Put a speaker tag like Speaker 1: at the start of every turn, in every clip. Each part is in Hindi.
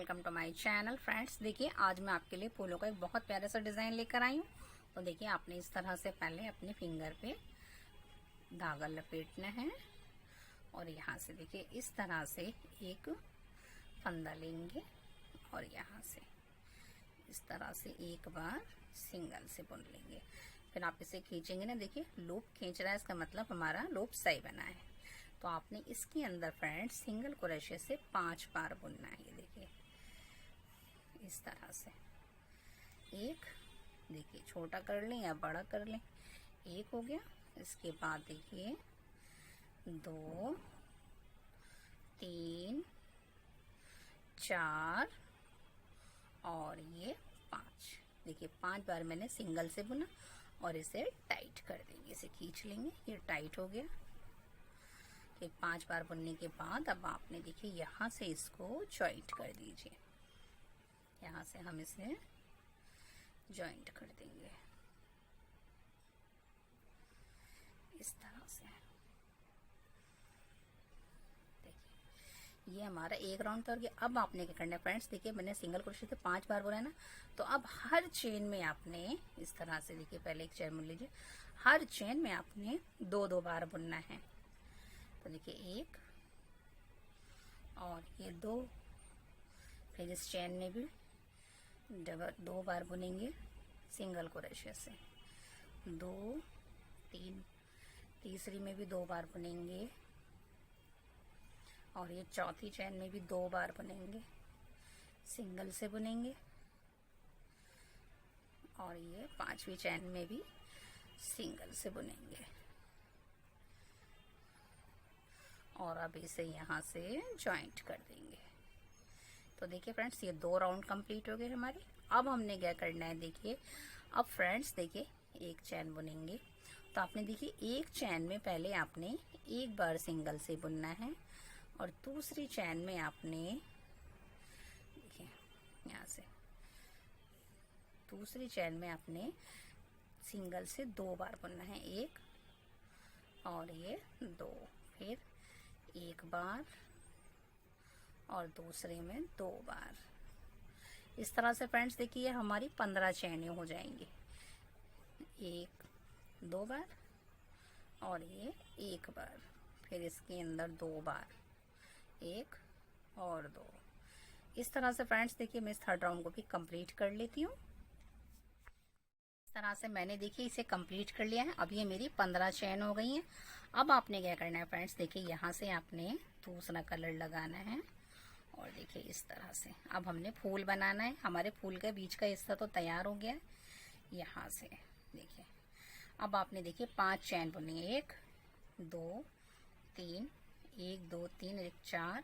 Speaker 1: Welcome to my channel. Friends देखिए, आज मैं आपके लिए फूलों का एक बहुत प्यारा सा डिज़ाइन लेकर आई हूँ। तो देखिए, आपने इस तरह से पहले अपने फिंगर पे धागा लपेटना है और यहाँ से देखिए इस तरह से एक फंदा लेंगे और यहाँ से इस तरह से एक बार सिंगल से बुन लेंगे। फिर आप इसे खींचेंगे ना, देखिए लूप खींच रहा है, इसका मतलब हमारा लूप सही बना है। तो आपने इसके अंदर फ्रेंड्स सिंगल क्रोशे से 5 बार बुनना है। ये देखिए इस तरह से एक, देखिए छोटा कर लें या बड़ा कर लें, एक हो गया। इसके बाद देखिए 2 3 4 और ये 5। देखिए 5 बार मैंने सिंगल से बुना और इसे टाइट कर देंगे, इसे खींच लेंगे, ये टाइट हो गया। कि 5 बार बुनने के बाद अब आपने देखिए यहाँ से इसको जॉइंट कर दीजिए। यहाँ से हम इसे जॉइंट कर देंगे इस तरह से। देखिए ये हमारा एक राउंड तैयार हो गया। अब आपने क्या करना है फ्रेंड्स, देखिए मैंने सिंगल क्रोशे से 5 बार बुना है ना, तो अब हर चेन में आपने इस तरह से, देखिए पहले एक चेन बुन लीजिए, हर चेन में आपने 2-2 बार बुनना है। तो देखिए एक और ये 2, फिर इस चेन में भी 2 बार बुनेंगे सिंगल क्रोशे से, 2 3, तीसरी में भी 2 बार बुनेंगे और ये चौथी चेन में भी 2 बार बुनेंगे, सिंगल से बुनेंगे और ये 5वीं चेन में भी सिंगल से बुनेंगे और अब इसे यहाँ से जॉइंट कर देंगे। तो देखिए फ्रेंड्स, ये 2 राउंड कंप्लीट हो गए हमारे। अब हमने क्या करना है, देखिए अब फ्रेंड्स देखिए एक चैन बुनेंगे। तो आपने देखिए एक चैन में पहले आपने एक बार सिंगल से बुनना है और दूसरी चैन में आपने देखिए यहाँ से दूसरी चैन में आपने सिंगल से 2 बार बुनना है, एक और ये 2, फिर एक बार और दूसरे में 2 बार। इस तरह से फ्रेंड्स देखिए हमारी 15 चैनें हो जाएंगी। 1 2 बार और ये 1 बार, फिर इसके अंदर 2 बार, 1 और 2। इस तरह से फ्रेंड्स देखिए मैं इस थर्ड राउंड को भी कंप्लीट कर लेती हूँ। इस तरह से मैंने देखिए इसे कंप्लीट कर लिया है। अब ये मेरी 15 चैन हो गई हैं। अब आपने क्या करना है फ्रेंड्स, देखिए यहाँ से आपने दूसरा कलर लगाना है और देखिए इस तरह से अब हमने फूल बनाना है। हमारे फूल के बीच का हिस्सा तो तैयार हो गया है। यहाँ से देखिए अब आपने देखिए 5 चैन बुनी है, 1 2 3, 1 2 3 1 4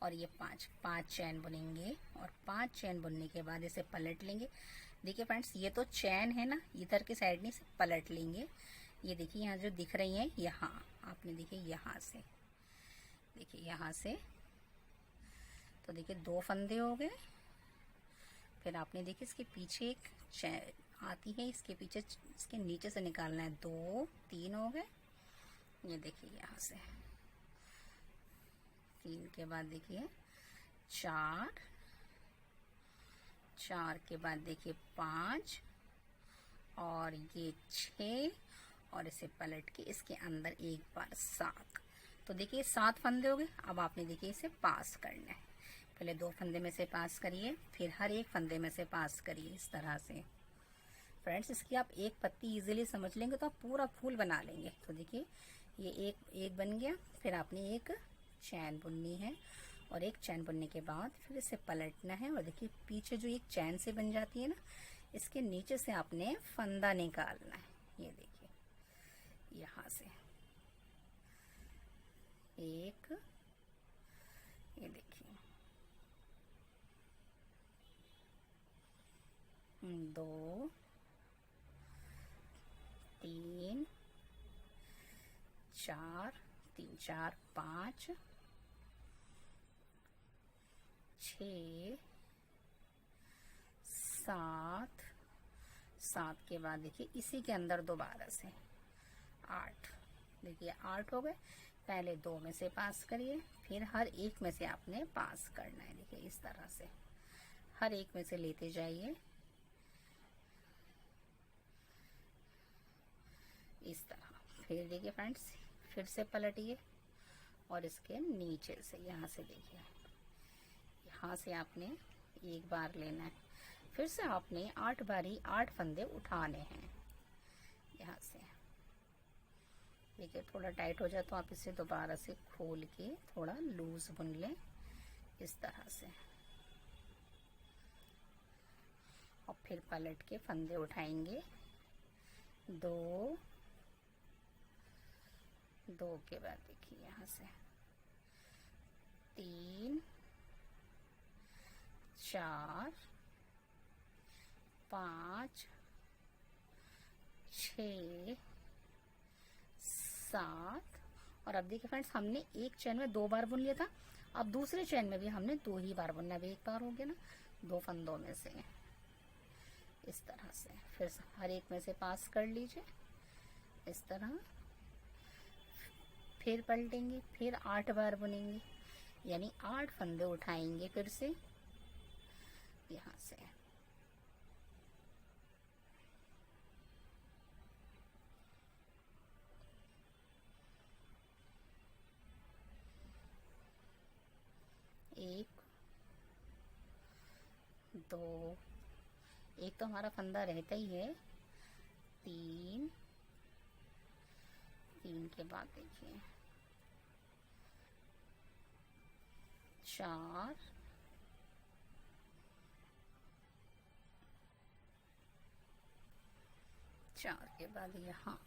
Speaker 1: और ये 5 चैन बुनेंगे और 5 चैन बुनने के बाद इसे पलट लेंगे। देखिए फ्रेंड्स ये तो चैन है ना, इधर के साइड में इसे पलट लेंगे। ये देखिए यहाँ जो दिख रही है, यहाँ आपने देखिए यहाँ से, देखिए यहाँ से, तो देखिए 2 फंदे हो गए। फिर आपने देखिए इसके पीछे एक चैन आती है, इसके पीछे इसके नीचे से निकालना है, 2 3 हो गए। ये देखिए यहाँ से 3 के बाद देखिए 4 के बाद देखिए 5 और ये 6 और इसे पलट के इसके अंदर एक बार 7। तो देखिए 7 फंदे हो गए। अब आपने देखिए इसे पास करना है। पहले 2 फंदे में से पास करिए, फिर हर एक फंदे में से पास करिए इस तरह से। फ्रेंड्स इसकी आप एक पत्ती इजीली समझ लेंगे तो आप पूरा फूल बना लेंगे। तो देखिए ये एक बन गया। फिर आपने एक चैन बुननी है और एक चैन बुनने के बाद फिर इसे पलटना है और देखिए पीछे जो एक चैन से बन जाती है ना, इसके नीचे से आपने फंदा निकालना है। ये देखिए यहाँ से एक, ये देखिए 2 3 4 3 4 5 6 7 के बाद देखिए इसी के अंदर दोबारा से 8। देखिए 8 हो गए। पहले 2 में से पास करिए, फिर हर एक में से आपने पास करना है। देखिए इस तरह से हर एक में से लेते जाइए, इस तरह। फिर देखिए फ्रेंड्स, फिर से पलटिए और इसके नीचे से यहाँ से देखिए, यहाँ से आपने एक बार लेना है। फिर से आपने 8 बारी 8 फंदे उठाने हैं यहाँ से। देखिए थोड़ा टाइट हो जाए तो आप इसे दोबारा से खोल के थोड़ा लूज बुन लें इस तरह से, और फिर पलट के फंदे उठाएंगे। 2 के बाद देखिए यहाँ से 3 4 5 6 7। और अब देखिए फ्रेंड्स, हमने एक चैन में 2 बार बुन लिया था, अब दूसरे चैन में भी हमने 2 ही बार बुनना है। अब एक बार हो गया ना 2 फंदों में से, इस तरह से। फिर हर एक में से पास कर लीजिए इस तरह। फिर पलटेंगे, फिर 8 बार बुनेंगे, यानी 8 फंदे उठाएंगे फिर से यहाँ से। एक 2, एक तो हमारा फंदा रहता ही है। 3 के बाद देखिए 4 के बाद यहाँ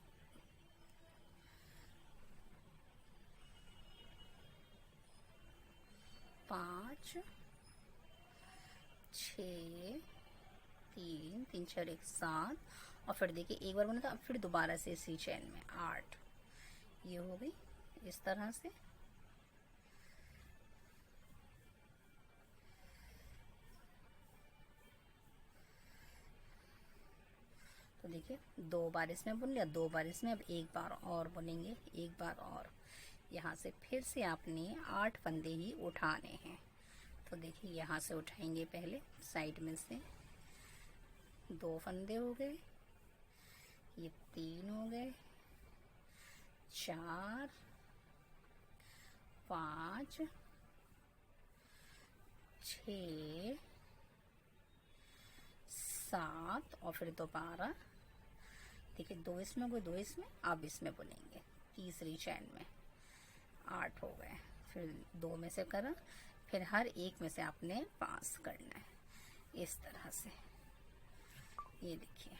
Speaker 1: 5 6 3 4 1 7। और फिर देखिए एक बार बना था, अब फिर दोबारा से इसी चैन में 8। ये हो गई इस तरह से। तो देखिए 2 बार इसमें बुन लिया, 2 बार इसमें, अब एक बार और बुनेंगे, एक बार और। यहाँ से फिर से आपने 8 फंदे ही उठाने हैं। तो देखिए यहाँ से उठाएंगे, पहले साइड में से 2 फंदे हो गए, ये 3 हो गए, 4 5 6 7। और फिर दोबारा देखिए 2 इसमें हो गए, 2 इसमें, अब इसमें बुनेंगे तीसरी चैन में 8 हो गए। फिर 2 में से करा, फिर हर एक में से आपने पास करना है इस तरह से। ये देखिए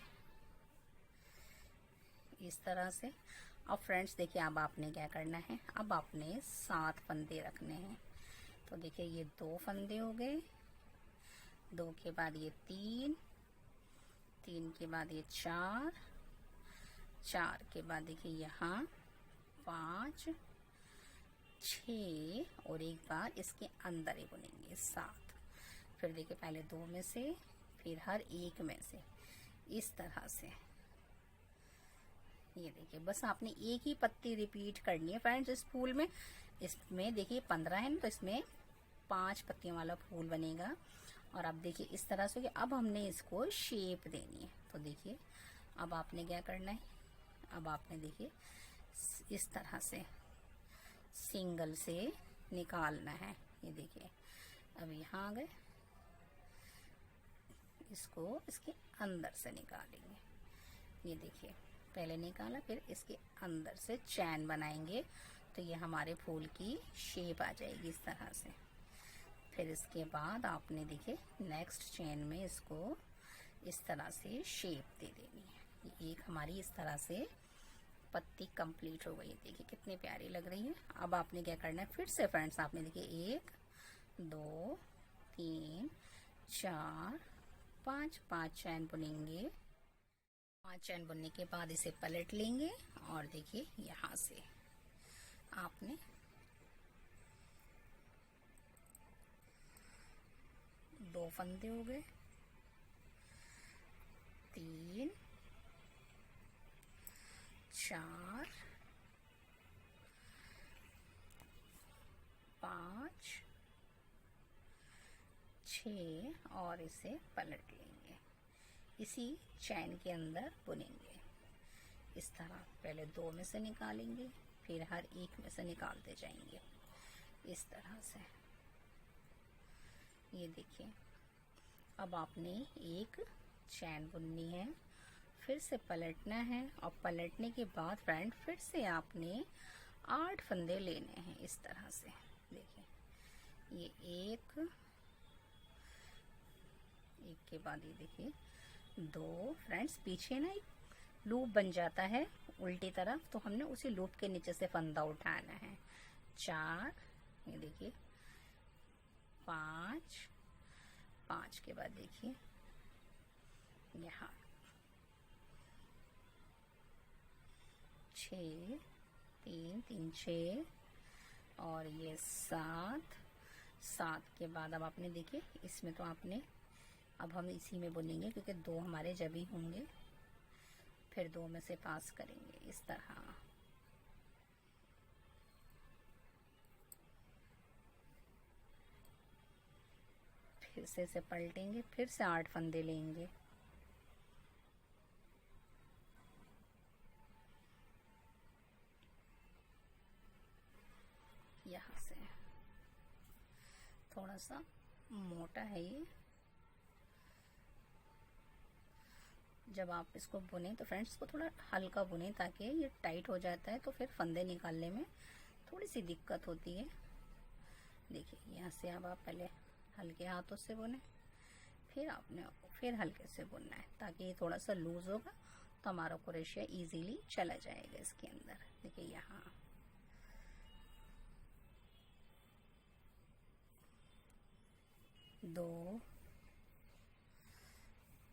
Speaker 1: इस तरह से। अब फ्रेंड्स देखिए, अब आपने क्या करना है, अब आपने 7 फंदे रखने हैं। तो देखिए ये 2 फंदे हो गए, 2 के बाद ये 3 के बाद ये 4 के बाद देखिए यहाँ 5 6 और एक बार इसके अंदर ही बुनेंगे 7। फिर देखिए पहले 2 में से, फिर हर एक में से इस तरह से। ये देखिए बस आपने एक ही पत्ती रिपीट करनी है फ्रेंड्स इस फूल में। इसमें देखिए 15 है ना, तो इसमें 5 पत्तियों वाला फूल बनेगा। और अब देखिए इस तरह से कि अब हमने इसको शेप देनी है। तो देखिए अब आपने क्या करना है, अब आपने देखिए इस तरह से सिंगल से निकालना है। ये देखिए अब यहाँ आ गए, इसको इसके अंदर से निकालेंगे। ये देखिए पहले निकाला, फिर इसके अंदर से चैन बनाएंगे, तो ये हमारे फूल की शेप आ जाएगी इस तरह से। फिर इसके बाद आपने देखिए नेक्स्ट चेन में इसको इस तरह से शेप दे देनी है। ये एक हमारी इस तरह से पत्ती कंप्लीट हो गई। देखिए कितनी प्यारी लग रही है। अब आपने क्या करना है, फिर से फ्रेंड्स आपने देखिए 1 2 3 4 5 चैन बुनेंगे। 5 चैन बुनने के बाद इसे पलट लेंगे और देखिए यहाँ से आपने दो फंदे हो गए, 3 4 5 6 और इसे पलट लेंगे, इसी चैन के अंदर बुनेंगे। इस तरह पहले 2 में से निकालेंगे, फिर हर एक में से निकालते जाएंगे इस तरह से। ये देखिए, अब आपने एक चैन बुननी है, फिर से पलटना है, और पलटने के बाद फ्रेंड फिर से आपने 8 फंदे लेने हैं इस तरह से। देखिए ये एक के बाद ये देखिए 2। फ्रेंड्स पीछे ना एक लूप बन जाता है उल्टी तरफ, तो हमने उसी लूप के नीचे से फंदा उठाना है। 4, ये देखिए 5 के बाद देखिए यहाँ 6 3 3 6 और ये 7 के बाद अब आपने देखिए इसमें तो आपने, अब हम इसी में बुनेंगे क्योंकि 2 हमारे जब ही होंगे, फिर 2 में से पास करेंगे इस तरह। फिर से इसे पलटेंगे, फिर से 8 फंदे लेंगे, यहाँ से। थोड़ा सा मोटा है ये, जब आप इसको बुने तो फ्रेंड्स इसको थोड़ा हल्का बुने, ताकि ये टाइट हो जाता है तो फिर फंदे निकालने में थोड़ी सी दिक्कत होती है। देखिए यहाँ से अब आप पहले हल्के हाथों से बुने, फिर आपने फिर हल्के से बुनना है, ताकि ये थोड़ा सा लूज होगा तो हमारा क्रोशिया इजीली चला जाएगा इसके अंदर। देखिए यहाँ 2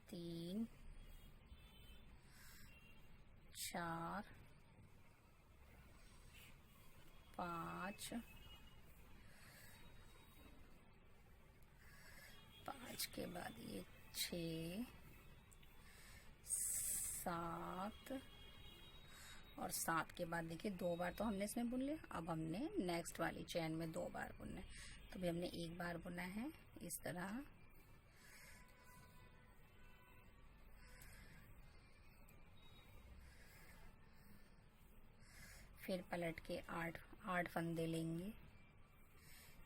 Speaker 1: 3 4 5 के बाद ये 6 7 और 7 के बाद देखिए 2 बार तो हमने इसमें बुन लिया। अब हमने नेक्स्ट वाली चैन में 2 बार बुनना है, तो भी हमने 1 बार बुना है इस तरह। फिर पलट के 8 फंदे लेंगे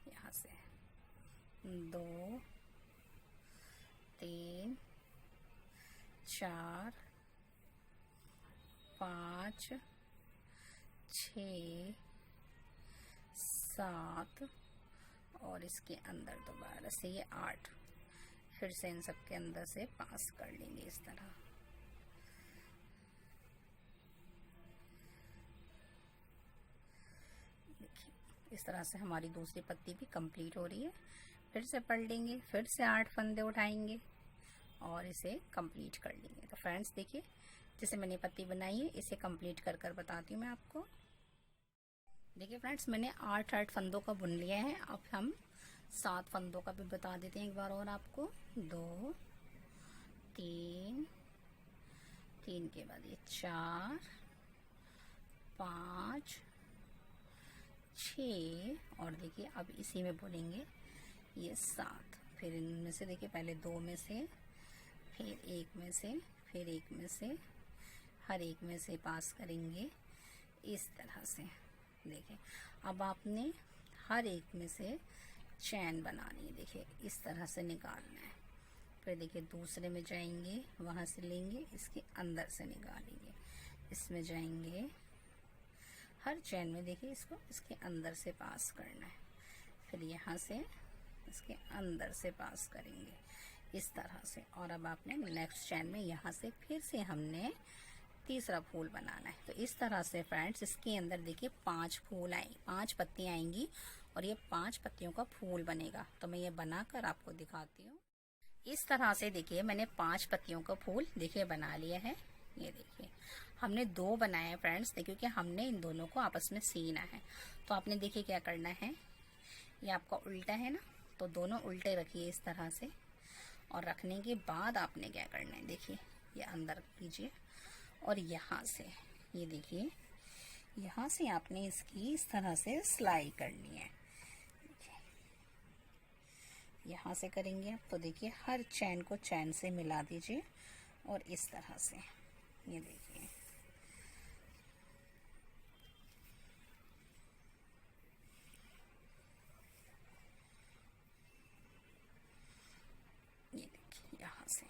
Speaker 1: यहाँ से। 2 3 4 5 6 7 और इसके अंदर दोबारा से ये 8, फिर से इन सब के अंदर से पास कर लेंगे इस तरह। देखिए इस तरह से हमारी दूसरी पत्ती भी कंप्लीट हो रही है। फिर से पलटेंगे, फिर से 8 फंदे उठाएंगे और इसे कंप्लीट कर लेंगे। तो फ्रेंड्स देखिए, जैसे मैंने पत्ती बनाई है इसे कंप्लीट कर कर बताती हूँ मैं आपको। देखिए फ्रेंड्स, मैंने 8 फंदों का बुन लिया है। अब हम 7 फंदों का भी बता देते हैं एक बार और आपको। 2 3 के बाद ये 4 5 6 और देखिए अब इसी में बुनेंगे ये 7। फिर इनमें से देखिए पहले 2 में से, फिर 1 में से, फिर 1 में से, हर एक में से पास करेंगे इस तरह से। देखिए अब आपने हर एक में से चैन बनानी है, देखिए इस तरह से निकालना है। फिर देखिए दूसरे में जाएंगे, वहाँ से लेंगे, इसके अंदर से निकालेंगे, इसमें जाएंगे, हर चैन में देखिए इसको इसके अंदर से पास करना है। फिर यहाँ से इसके अंदर से पास करेंगे इस तरह से। और अब आपने नेक्स्ट चैन में यहाँ से फिर से हमने तीसरा फूल बनाना है। तो इस तरह से फ्रेंड्स इसके अंदर देखिए 5 फूल आए, 5 पत्तियाँ आएंगी और ये 5 पत्तियों का फूल बनेगा। तो मैं ये बनाकर आपको दिखाती हूँ। इस तरह से देखिए मैंने 5 पत्तियों का फूल देखिए बना लिया है। ये देखिए हमने 2 बनाए हैं फ्रेंड्स, देखिए कि हमने इन दोनों को आपस में सीना है। तो आपने देखिए क्या करना है, ये आपका उल्टा है ना, तो दोनों उल्टे रखिए इस तरह से। और रखने के बाद आपने क्या करना है, देखिए ये अंदर कीजिए और यहाँ से ये देखिए यहाँ से आपने इसकी इस तरह से सिलाई करनी है। यहाँ से करेंगे आप तो देखिए हर चैन को चैन से मिला दीजिए और इस तरह से ये देखिए यहाँ से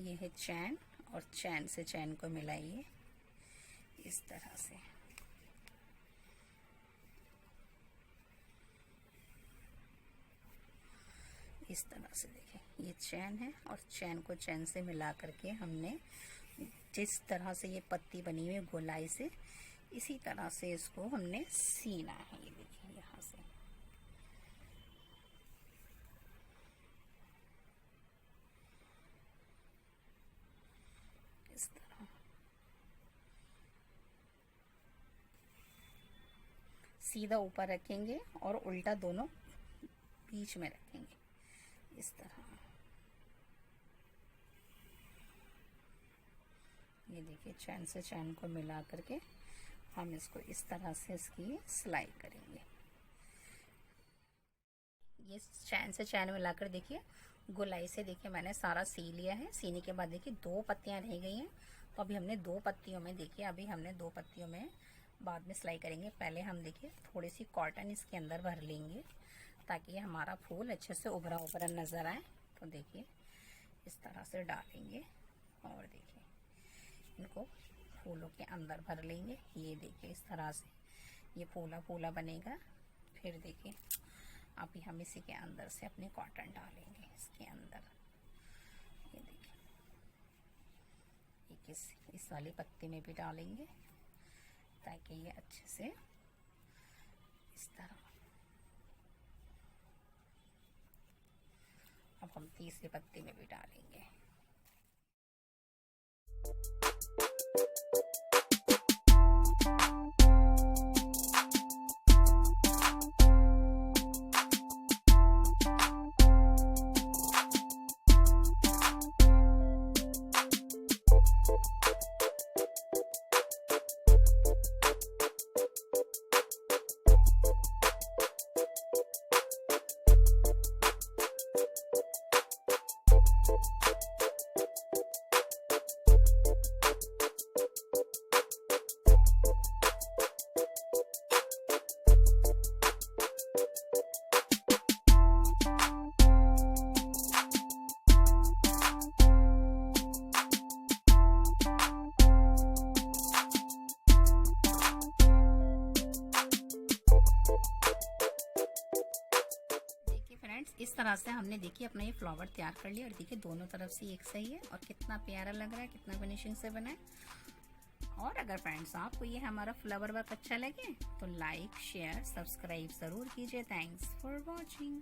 Speaker 1: ये है चैन और चैन से चैन को मिलाइए इस तरह से। इस तरह से देखिए ये चैन है और चैन को चैन से मिला करके हमने जिस तरह से ये पत्ती बनी हुई है गोलाई से, इसी तरह से इसको हमने सीना है। ये देखिए यहाँ से इस तरह सीधा ऊपर रखेंगे और उल्टा दोनों बीच में रखेंगे इस तरह। ये देखिए चैन से चैन को मिला करके हम इसको इस तरह से इसकी सिलाई करेंगे। ये चैन से चैन मिलाकर देखिए गोलाई से देखिए मैंने सारा सी लिया है। सीने के बाद देखिए 2 पत्तियां रह गई हैं, तो अभी हमने 2 पत्तियों में देखिए अभी हमने 2 पत्तियों में बाद में सिलाई करेंगे। पहले हम देखिए थोड़ी सी कॉटन इसके अंदर भर लेंगे ताकि हमारा फूल अच्छे से उभरा उभरा नज़र आए। तो देखिए इस तरह से डालेंगे और देखिए इनको फूलों के अंदर भर लेंगे। ये देखिए इस तरह से ये फूला फूला बनेगा। फिर देखिए अभी हम इसी के अंदर से अपनी कॉटन डालेंगे इसके अंदर। ये देखिए एक इस वाली पत्ती में भी डालेंगे ताकि ये अच्छे से इस तरह। अब हम तीसरी पत्ती में भी डालेंगे। इस तरह से हमने देखिए अपना ये फ्लावर तैयार कर लिया और देखिए दोनों तरफ से एक सही है और कितना प्यारा लग रहा है, कितना फिनिशिंग से बना है। और अगर फ्रेंड्स आपको ये हमारा फ्लावर वर्क अच्छा लगे तो लाइक शेयर सब्सक्राइब ज़रूर कीजिए। Thanks for watching.